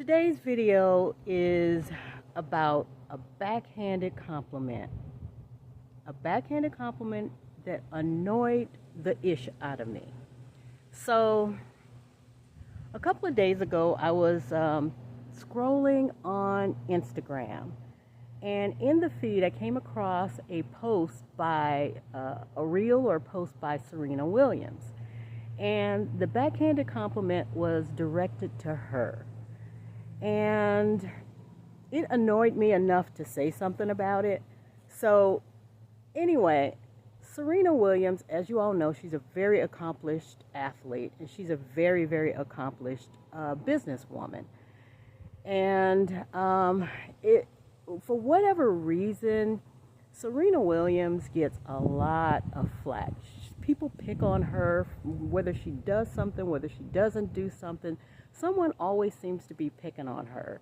Today's video is about a backhanded compliment. A backhanded compliment that annoyed the ish out of me. So, a couple of days ago, I was scrolling on Instagram, and in the feed, I came across a post by a reel or post by Serena Williams. And the backhanded compliment was directed to her. And it annoyed me enough to say something about it. So anyway, Serena Williams, as you all know, she's a very accomplished athlete, and she's a very, very accomplished businesswoman. And for whatever reason, Serena Williams gets a lot of flack. People pick on her, whether she does something, whether she doesn't do something. Someone always seems to be picking on her.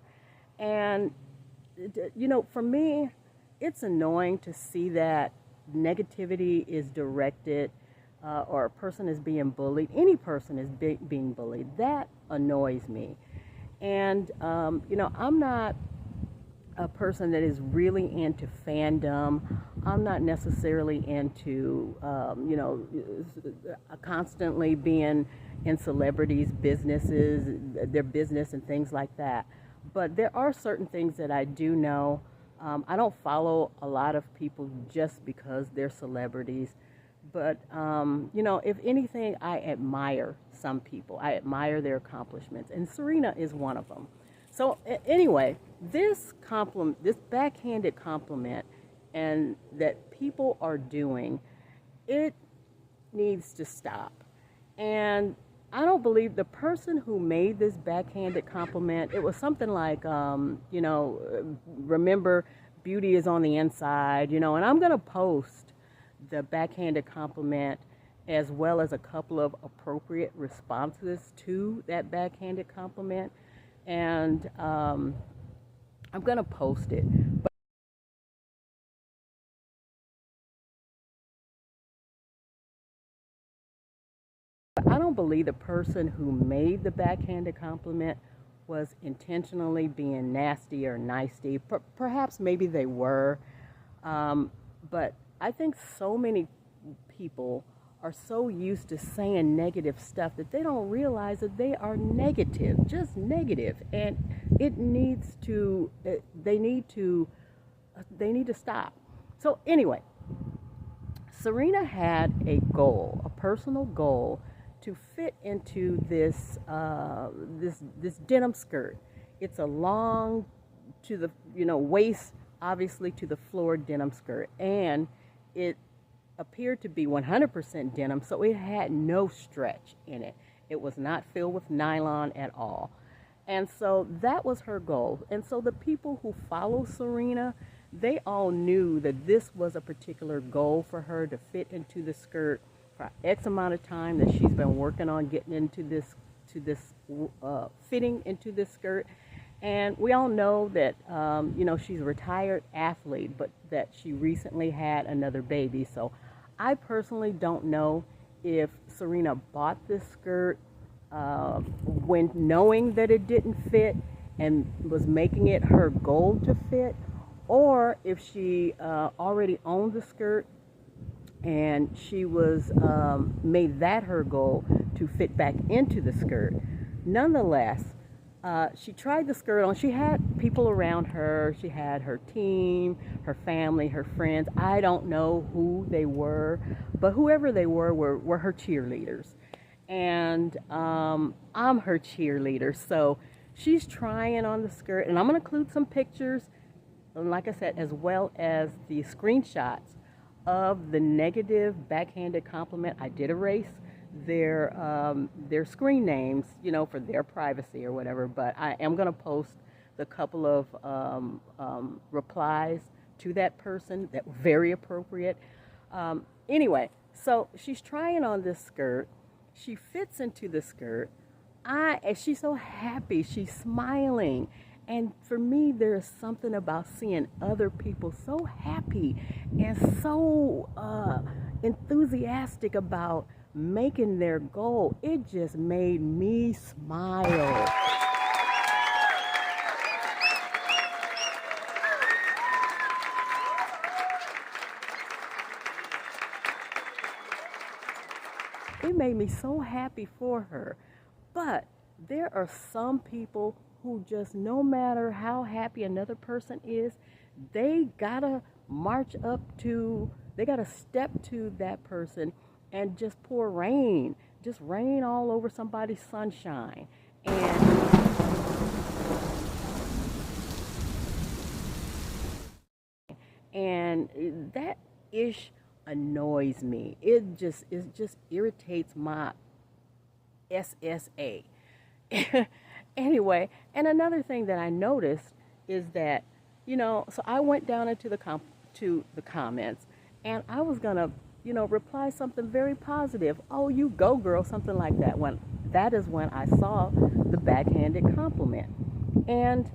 And, for me, it's annoying to see that negativity is directed or a person is being bullied. Any person is being bullied. That annoys me. And, I'm not a person that is really into fandom. I'm not necessarily into, constantly being in celebrities' businesses, their business and things like that. But there are certain things that I do know. I don't follow a lot of people just because they're celebrities. But, if anything, I admire some people. I admire their accomplishments. And Serena is one of them. So anyway, this backhanded compliment and that people are doing, it needs to stop. And I don't believe the person who made this backhanded compliment, it was something like, remember, beauty is on the inside, and I'm going to post the backhanded compliment as well as a couple of appropriate responses to that backhanded compliment. And I'm going to post it. But I don't believe the person who made the backhanded compliment was intentionally being nasty or nicey. Perhaps maybe they were. But I think so many people are so used to saying negative stuff that they don't realize that they are negative, just negative, and it needs to. They need to stop. So anyway, Serena had a goal, a personal goal, to fit into this denim skirt. It's a long to the waist, obviously to the floor denim skirt, and it appeared to be 100% denim, so it had no stretch in it. It was not filled with nylon at all. And so that was her goal. And so the people who follow Serena, they all knew that this was a particular goal for her to fit into the skirt for X amount of time that she's been working on getting into this, fitting into this skirt. And we all know that, she's a retired athlete, but that she recently had another baby. So I personally don't know if Serena bought this skirt when knowing that it didn't fit and was making it her goal to fit, or if she already owned the skirt and she was made that her goal to fit back into the skirt. Nonetheless, she tried the skirt on. She had people around her. She had her team, her family, her friends. I don't know who they were, but whoever they were her cheerleaders. And I'm her cheerleader. So she's trying on the skirt, and I'm going to include some pictures, and like I said, as well as the screenshots of the negative backhanded compliment. I did erase their screen names, for their privacy or whatever, but I am going to post the couple of replies to that person that were very appropriate. Anyway, so she's trying on this skirt. She fits into the skirt. And she's so happy. She's smiling. And for me, there is something about seeing other people so happy and so enthusiastic about making their goal. It just made me smile. it made me so happy for her. But there are some people who just, no matter how happy another person is, they gotta they gotta step to that person and just pour rain, just rain all over somebody's sunshine. And that ish annoys me. It just irritates my SSA. Anyway, and another thing that I noticed is that, so I went down into to the comments, and I was gonna, reply something very positive. Oh, you go, girl, something like that. That is when I saw the backhanded compliment, and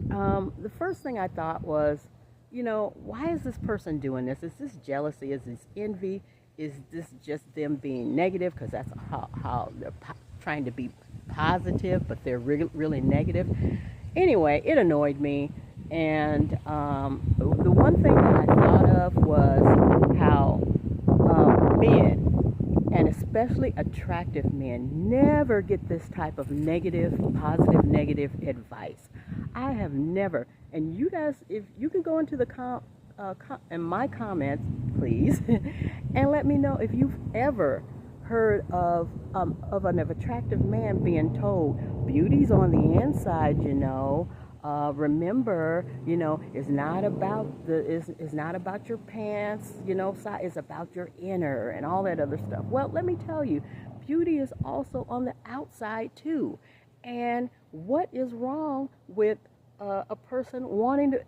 the first thing I thought was, why is this person doing this? Is this jealousy? Is this envy? Is this just them being negative? Because that's how they're trying to be positive, but they're really negative. Anyway, it annoyed me. And the one thing that I thought of was how men, and especially attractive men, never get this type of positive negative advice. I have never. And you guys, if you can go into the in my comments, please, and let me know if you've ever heard of an attractive man being told, beauty's on the inside, remember, it's not about your pants, size, it's about your inner and all that other stuff. Well, let me tell you, beauty is also on the outside too. And what is wrong with a person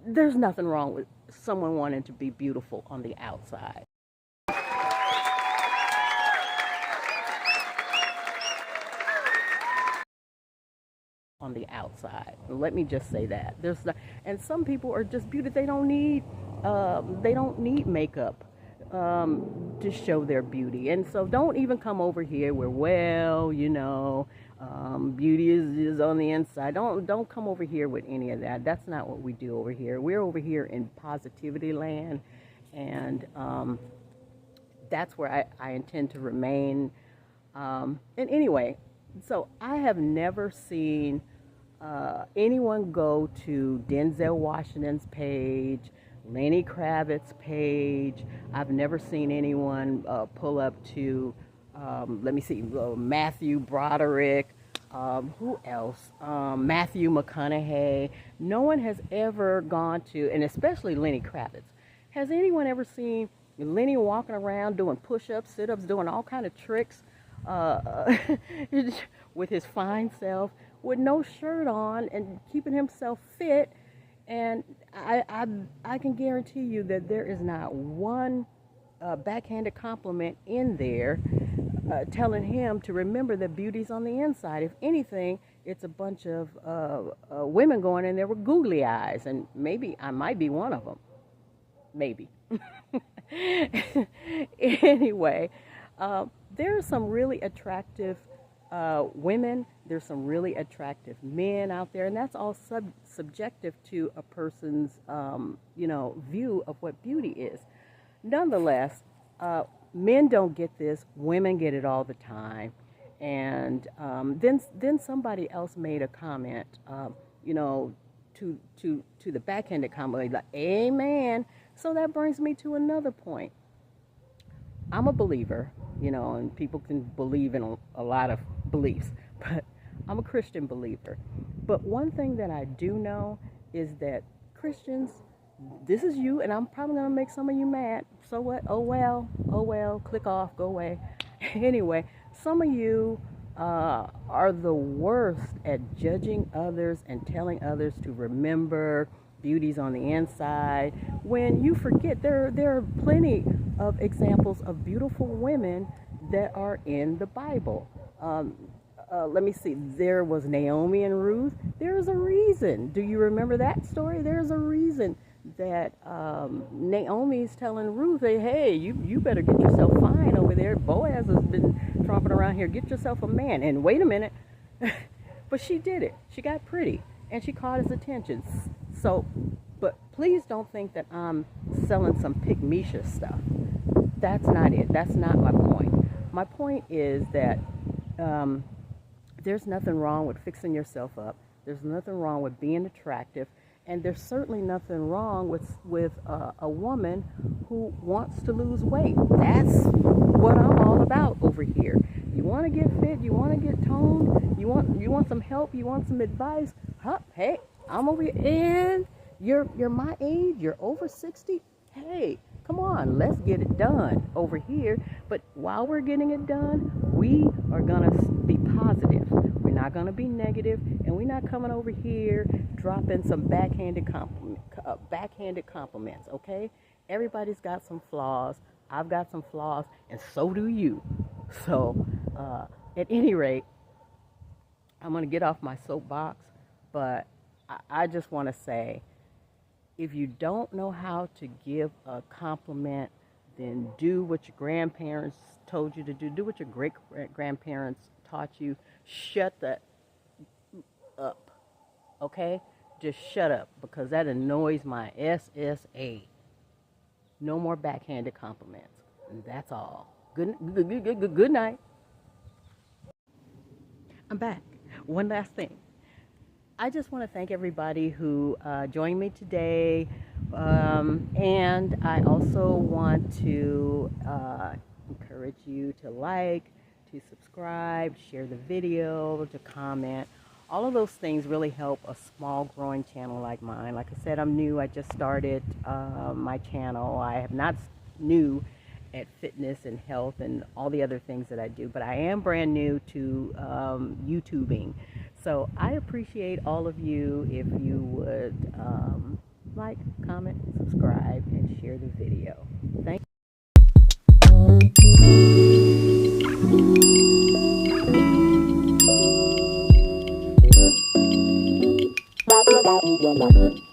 there's nothing wrong with someone wanting to be beautiful on the outside. On the outside. Let me just say that. And some people are just beautiful. They don't need makeup to show their beauty. And so don't even come over here where, beauty is on the inside. Don't come over here with any of that. That's not what we do over here. We're over here in positivity land, and that's where I intend to remain. And anyway, so I have never seen anyone go to Denzel Washington's page, Lenny Kravitz's page. I've never seen anyone pull up to, Matthew Broderick. Who else? Matthew McConaughey. No one has ever gone to, and especially Lenny Kravitz. Has anyone ever seen Lenny walking around doing push-ups, sit-ups, doing all kind of tricks with his fine self, with no shirt on, and keeping himself fit? And I can guarantee you that there is not one backhanded compliment in there telling him to remember that beauty's on the inside. If anything, it's a bunch of women going in there with googly eyes, and maybe I might be one of them. Maybe. Anyway, there are some really attractive women. There's some really attractive men out there, and that's all subjective to a person's, view of what beauty is. Nonetheless, men don't get this. Women get it all the time. And then somebody else made a comment, to the backhanded comment, like, amen. So that brings me to another point. I'm a believer, and people can believe in a lot of beliefs, but I'm a Christian believer. But one thing that I do know is that Christians, this is you, and I'm probably going to make some of you mad. So what? Oh well, click off, go away. Anyway, some of you are the worst at judging others and telling others to remember beauty's on the inside, when you forget there are plenty of examples of beautiful women that are in the Bible. Let me see. There was Naomi and Ruth. There's a reason. Do you remember that story? There's a reason that Naomi's telling Ruth, hey, you better get yourself fine over there. Boaz has been tromping around here. Get yourself a man. And wait a minute. But she did it. She got pretty, and she caught his attention. So, but please don't think that I'm selling some pick-me-sha stuff. That's not it. That's not my point. my point is that there's nothing wrong with fixing yourself up. There's nothing wrong with being attractive. And there's certainly nothing wrong with a woman who wants to lose weight. That's what I'm all about over here. You want to get fit, you want to get toned, you want some help, you want some advice. Huh? Hey, I'm over here, and you're my age, you're over 60. Hey, come on, let's get it done over here. But while we're getting it done, we are gonna be positive. We're not gonna be negative, and we're not coming over here dropping some backhanded compliments. Okay, everybody's got some flaws. I've got some flaws, and so do you. So, at any rate, I'm gonna get off my soapbox, but I just want to say, if you don't know how to give a compliment, then do what your grandparents told you to do. Do what your great-grandparents taught you. Shut that up, okay? Just shut up, because that annoys my SSA. No more backhanded compliments. And that's all. Good night. I'm back. One last thing. I just want to thank everybody who joined me today, and I also want to encourage you to like, to subscribe, share the video, to comment. All of those things really help a small growing channel like mine. Like I said, I'm new. I just started my channel. I am not new at fitness and health and all the other things that I do, but I am brand new to YouTubing. So I appreciate all of you if you would like, comment, subscribe, and share the video. Thank you.